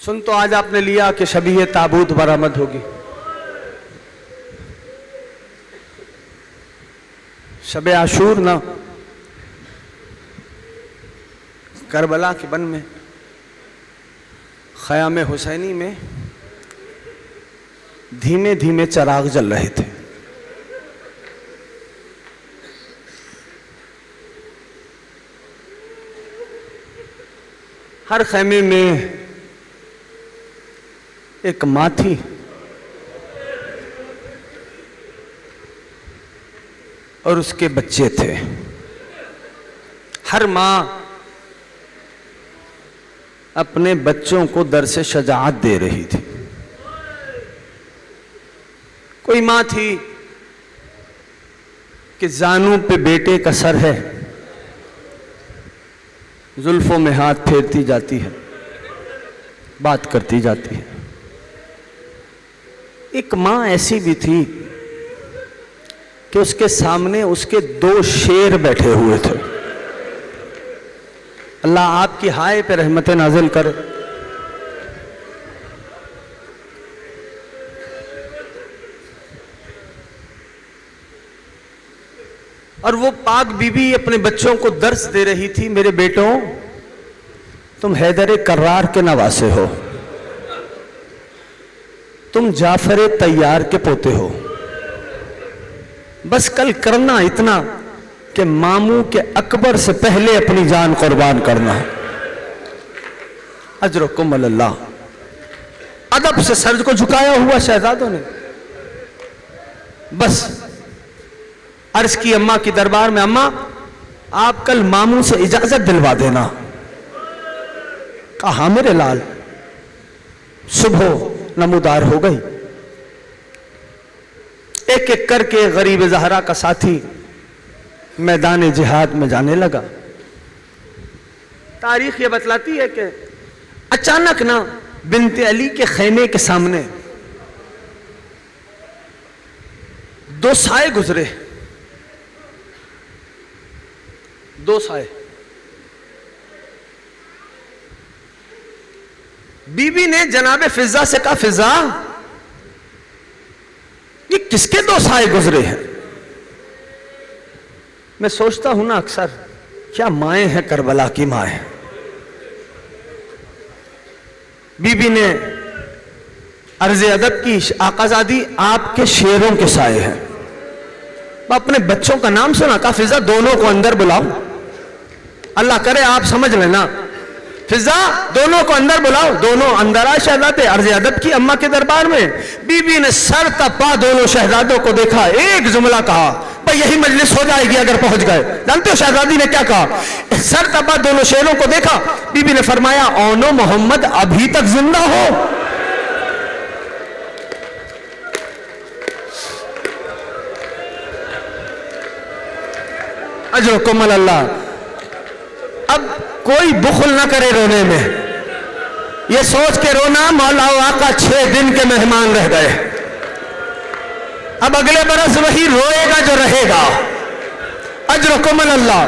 सुन तो आज आपने लिया कि शबीह ताबूत बरामद होगी। शबे आशूर ना करबला के बन में ख़याम हुसैनी में धीमे धीमे चराग जल रहे थे। हर खैमे में एक माँ थी, और उसके बच्चे थे। हर माँ अपने बच्चों को दर्से शजाअत दे रही थी। कोई माँ थी कि जानू पे बेटे का सर है, जुल्फों में हाथ फेरती जाती है, बात करती जाती है। एक माँ ऐसी भी थी कि उसके सामने उसके 2 शेर बैठे हुए थे। अल्लाह आपकी हाय पे रहमत नाजिल करे। और वो पाक बीबी अपने बच्चों को दर्स दे रही थी, मेरे बेटों तुम हैदर कर्रार के नवासे हो, तुम जाफर तैयार के पोते हो। बस कल करना इतना कि मामू के अकबर से पहले अपनी जान कुर्बान करना। अजरकुम अल्लाह। अदब से सर को झुकाया हुआ शहजादों ने बस अर्ज की अम्मा की दरबार में, अम्मा आप कल मामू से इजाजत दिलवा देना। कहा मेरे लाल। सुबह नमूदार हो गई। एक एक करके गरीब ज़हरा का साथी मैदान जिहाद में जाने लगा। तारीख ये बतलाती है कि अचानक ना बिनते अली के खैमे के सामने 2 साए गुजरे। 2 साए। बीबी ने जनाबे फिजा से कहा, फिजा ये किसके 2 साए गुजरे हैं? मैं सोचता हूं ना अक्सर, क्या माएं हैं करबला की माएं। बीबी ने अर्ज़ अदब की, आकाजादी आपके शेरों के साए हैं। अपने बच्चों का नाम सुना, कहा फिजा दोनों को अंदर बुलाओ। अल्लाह करे आप समझ लेना, फिजा दोनों को अंदर बुलाओ। दोनों अंदर आए शहजादे अर्ज़ अदब की अम्मा के दरबार में। बीबी ने सर तपा दोनों शहजादों को देखा, एक जुमला कहा, भाई यही मजलिस हो जाएगी अगर पहुंच गए। जानते हो शहजादी ने क्या कहा? सर तपा दोनों शेरों को देखा, बीबी ने फरमाया, ओनो मोहम्मद अभी तक जिंदा हो। अजरकुम अल्लाह। अब कोई बुखल ना करे रोने में, ये सोच के रोना मौला आका 6 दिन के मेहमान रह गए, अब अगले बरस वही रोएगा जो रहेगा। अजरकुम अल्लाह।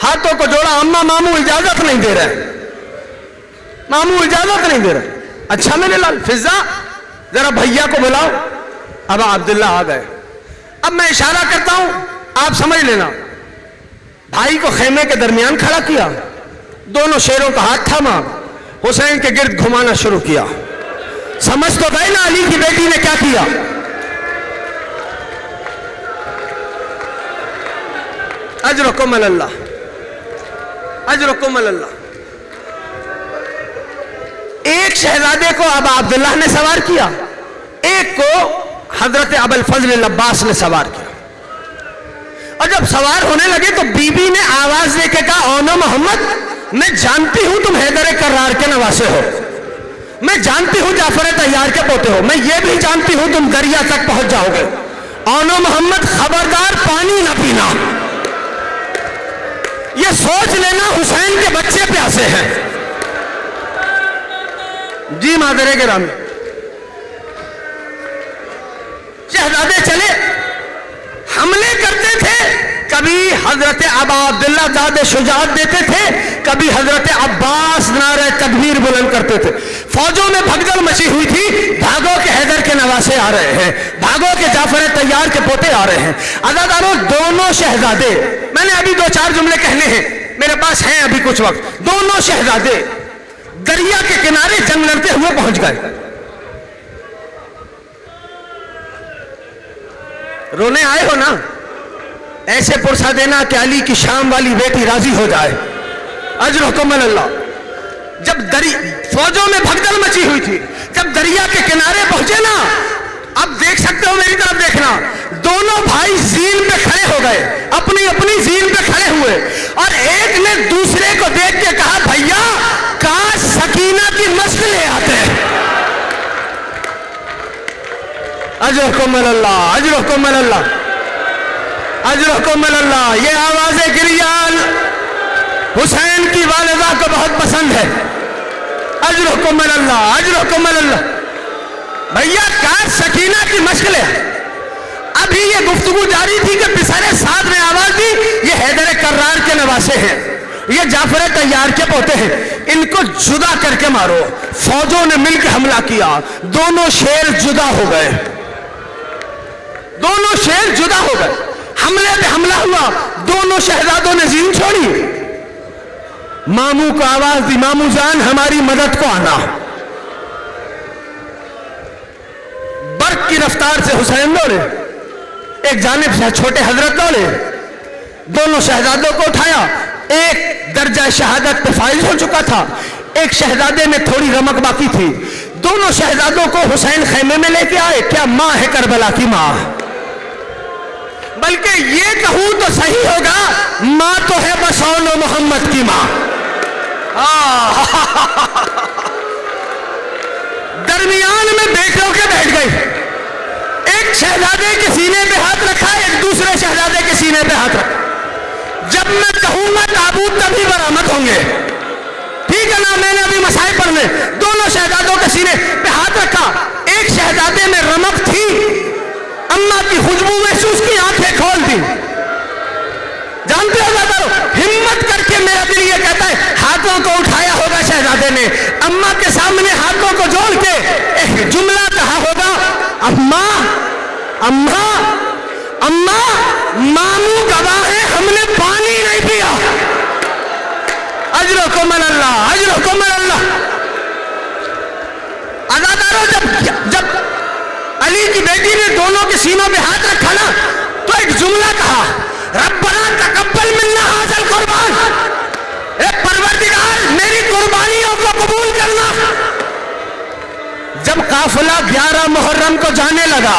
हाथों को जोड़ा, अम्मा मामू इजाजत नहीं दे रहे, मामू इजाजत नहीं दे रहे। अच्छा मेरे लाल, फिजा जरा भैया को बुलाओ। अब अब्दुल्ला आ गए। अब मैं इशारा करता हूं, आप समझ लेना। भाई को खेमे के दरमियान खड़ा किया, दोनों शेरों का हाथ थामा, हुसैन के गिर्द घुमाना शुरू किया। समझ तो गए ना अली की बेटी ने क्या किया? अजरकुम अल्लाह, अजरकुम अल्लाह। एक शहजादे को अब अब्दुल्लाह ने सवार किया, एक को हजरत अबुल फजल अब्बास ने सवार किया। और जब सवार होने लगे तो बीबी ने आवाज देके कहा, ओनो मोहम्मद, मैं जानती हूं तुम हैदर कर्रार के नवासे हो, मैं जानती हूं जाफर तैयार के पोते हो, मैं ये भी जानती हूं तुम दरिया तक पहुंच जाओगे। ओनो मोहम्मद खबरदार पानी ना पीना, ये सोच लेना हुसैन के बच्चे प्यासे हैं। जी मादरे के राम। शहजादे चले, हमले करते थे, कभी हजरत अबा अब्दुल्ला ज़ादे शुजाअत देते थे, कभी हजरत अब्बास नारे तकबीर बुलंद करते थे। फौजों में भगदड़ मची हुई थी, भागो के हैदर के नवासे आ रहे हैं, भागो के जाफर तैयार के पोते आ रहे हैं। अदादारों, दोनों शहजादे, मैंने अभी 2-4 जुमले कहने हैं, मेरे पास हैं अभी कुछ वक्त। दोनों शहजादे दरिया के किनारे जंग लड़ते हुए पहुंच गए। रोने आए हो ना, ऐसे पुरसा देना कि अली की शाम वाली बेटी राजी हो जाए। अजरुकुम अल्लाह। जब फौजों में भगदड़ मची हुई थी, जब दरिया के किनारे पहुंचे ना, अब देख सकते हो, मेरी तरफ देखना, दोनों भाई जीन पे खड़े हो गए, अपनी अपनी जीन पे खड़े हुए, और एक ने दूसरे को देख के कहा, भैया काश सकीना की मस्क ले आते। अजरुकुम अल्लाह, अजरुकुम अल्लाह, अजरुकुम अल्लाह। ये आवाज़े गिरियाल हुसैन की वालिदा को बहुत पसंद है। अजरुकुम अल्लाह, अजरुकुम अल्लाह। भैया काश सकीना की मश्क ले। अभी ये गुफ्तगू जारी थी कि पिसरे साथ ने आवाज दी, ये हैदर कर्रार के नवासे हैं, ये जाफर तैयार के पोते हैं, इनको जुदा करके मारो। फौजों ने मिलकर हमला किया, दोनों शेर जुदा हो गए, दोनों शेर जुदा हो गए। हमले पे हमला हुआ, दोनों शहजादों ने जीन छोड़ी। मामू को आवाज दी, मामू जान हमारी मदद को आना। बर्क की रफ्तार से हुसैन दौड़े, एक जानिब से छोटे हजरत दौड़े, दोनों शहजादों को उठाया। एक दर्जा शहादत पे फाइज हो चुका था, एक शहजादे में थोड़ी रमक बाकी थी। दोनों शहजादों को हुसैन खेमे में लेके आए। क्या माँ है करबला की माँ, बल्कि ये कहूं तो सही होगा, माँ तो है बसौल मोहम्मद की माँ। दरमियान में बेटों के बैठ गई, एक शहजादे के सीने पे हाथ रखा, एक दूसरे शहजादे के सीने पे हाथ रखा। जब मैं कहूंगा ताबूत तभी बरामद होंगे, ठीक है ना। मैंने अभी मसाए पढ़ने, दोनों शहजादों के सीने पे हाथ रखा। एक शहजादे में रमक थी, अम्मा की खुशबू महसूस की, आंखें खोल दी। जानते हो दादा, हिम्मत करके मेरा दिल ये कहता है, हाथों को उठाया होगा शहजादे ने, अम्मा के सामने हाथों को जोड़ के एक जुमला कहा होगा, अम्मा अम्मा अम्मा, मामू गवाह है, हमने पानी नहीं पिया। अजरुकुम अल्लाह, अजरुकुम अल्लाह। अदादारों, जब अली की बेटी ने दोनों के सीनों पे हाथ रखा ना, तो एक जुमला कहा, रब्बना तकब्बल मिन्ना हाज़ल कुर्बान, ए परवरदिगार मेरी कुर्बानियों को कबूल करना। जब काफिला 11 मुहर्रम को जाने लगा,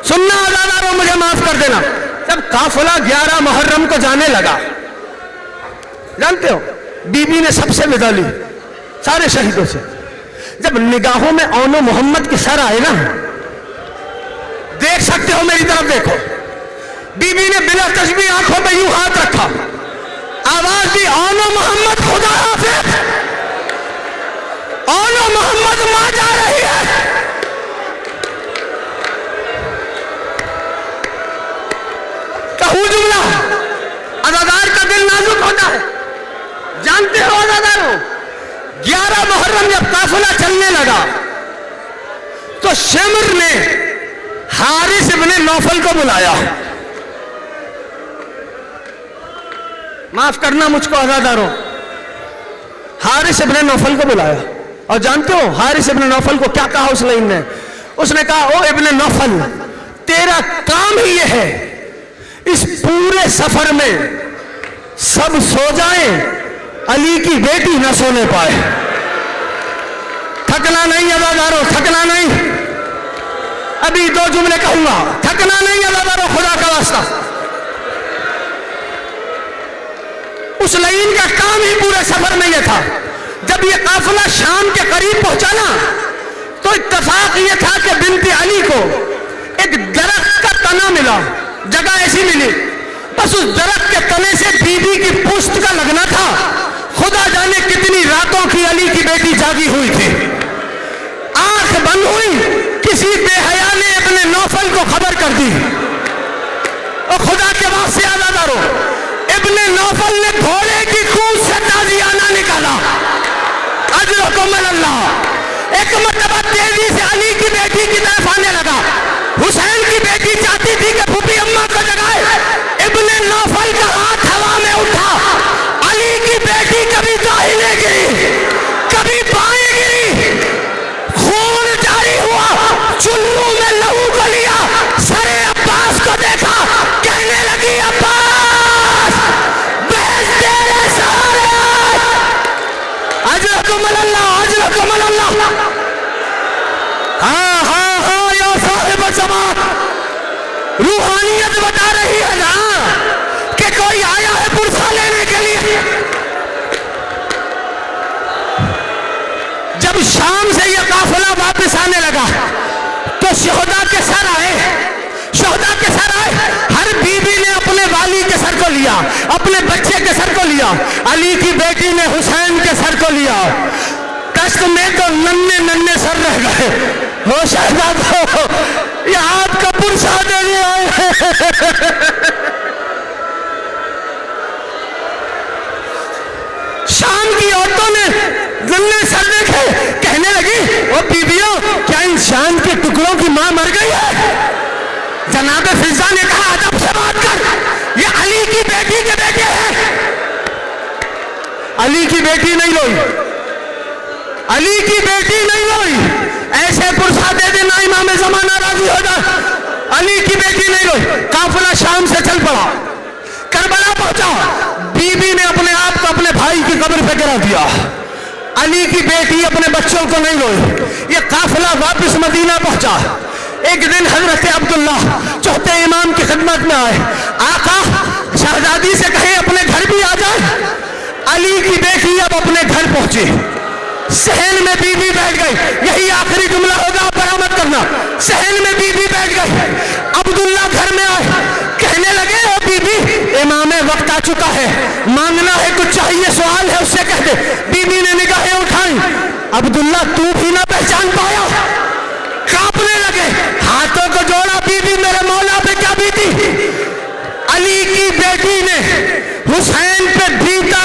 सुनना अदादारों, मुझे माफ कर देना, जब काफिला 11 मुहर्रम को जाने लगा, जानते हो बीबी ने सबसे विदा ली, सारे शहीदों से। जब निगाहों में औनो मोहम्मद के सर आए ना, देख सकते हो, मेरी तरफ देखो, बीबी ने बिना तस्बीह आंखों पे यूं हाथ रखा, आवाज दी, औनो मोहम्मद खुदा हाफिज, औनो मोहम्मद मां जा रही है। कहूं जुमला, अदादार का दिल नाजुक होता है। जानते हो अदादारों, 11 मुहर्रम जब काफिला चलने लगा, तो शिमर ने हारिस इब्ने नौफल को बुलाया। माफ करना मुझको अदादारों, हारिस इब्ने नौफल को बुलाया। और जानते हो हारिस इब्ने नौफल को क्या कहा उस लाइन ने? उसने कहा, ओ इब्ने नौफल, तेरा काम ही ये है, इस पूरे सफर में सब सो जाएं, अली की बेटी न सोने पाए। थकना नहीं अदादारों, थकना नहीं। अभी 2 जुमले कहूंगा, थकना नहीं अदादारों, खुदा का वास्ता। उस लाइन का काम ही पूरे सफर में यह था। जब ये काफिला शाम के करीब पहुंचा ना, तो इत्तेफाक ये था कि बिनते अली को एक दरख्त का तना मिला, जगह ऐसी मिली, बस उस दरख्त के तने से बीबी की पुश्त का लगना था। खुदा जाने कितनी रातों की अली की बेटी जागी हुई थी। आंख बंद हुई, किसी बेहया ने अपने नौफल को खबर कर दी। और खुदा के वास्ते आज़ादारो, इब्ने नौफल ने घोड़े की कूद से ताजियाना निकाला। अजरकुम अल्लाह। एक मर्तबा तेजी से अली की बेटी की तरफ आने लगा। हुसैन की बेटी चाहती थी कि फूफी अम्मा को जगाए। इब्ने नौफल का हाथ हवा में उठा। अली की बेटी कभी दाहिने गिरी, कभी बाएं गिरी, खून जारी हुआ, चुल्लू में लहू को लिया, सरे अब्बास को देखा, कहने लगी अब्बास बहस तेरे सहारे। अजरकुम अल्लाह, अजरकुम अल्लाह। हाँ हाँ हाँ या साहिब ज़मान, रूहानियत बता रही है ना कि कोई आया है पुरसा लेने के लिए। जब शाम से यह काफिला वापस आने लगा तो शोहदा के सर आए, शोहदा के सर आए। हर बीबी ने अपने वाली के सर को लिया, अपने बच्चे के सर को लिया। अली की बेटी ने हुसैन के सर को लिया। दस्त में तो नन्हे नन्हे सर रह गए। हो शहजादा, ये आपका पुरसा देने आए हैं। शाम की औरतों ने नन्हे सर देखे, कहने लगी ओ बीबियों, क्या इंसान के टुकड़ों की मां मर गई है? जनाब फिजा ने कहा अदब से बात कर, ये अली की बेटी के बेटे हैं। अली की बेटी नहीं रोई, अली की बेटी नहीं रोई। ऐसे पुरसा दे देना इमाम ज़माना राजी हो जाए। अली की बेटी नहीं रोई। काफिला शाम से चल पड़ा, करबला पहुंचा। बीबी ने अपने आप को अपने भाई की कब्र पे गिरा दिया। अली की बेटी अपने बच्चों को नहीं रोई। ये काफिला वापस मदीना पहुंचा। एक दिन हजरत अब्दुल्ला चौथे इमाम की खिदमत में आए। आका शहजादी से कहे अपने घर भी आ जाए। अली की बेटी अब अपने घर पहुंची। सहन में बीबी बैठ गई। यही आखिरी जुमला होगा, बरामद करना। सहन में बीबी बैठ गई। अब्दुल्ला घर में आए, कहने लगे ओ बीबी, इमाम वक्त आ चुका है, मांगना है कुछ चाहिए, सवाल है उससे कह दे। बीबी ने निगाहें उठाई। अब्दुल्ला तू भी ना पहचान पाया, कांपने लगे, हाथों को जोड़ा। बीबी मेरे मौला पे क्या बीती। अली की बेटी ने हुसैन पे बीता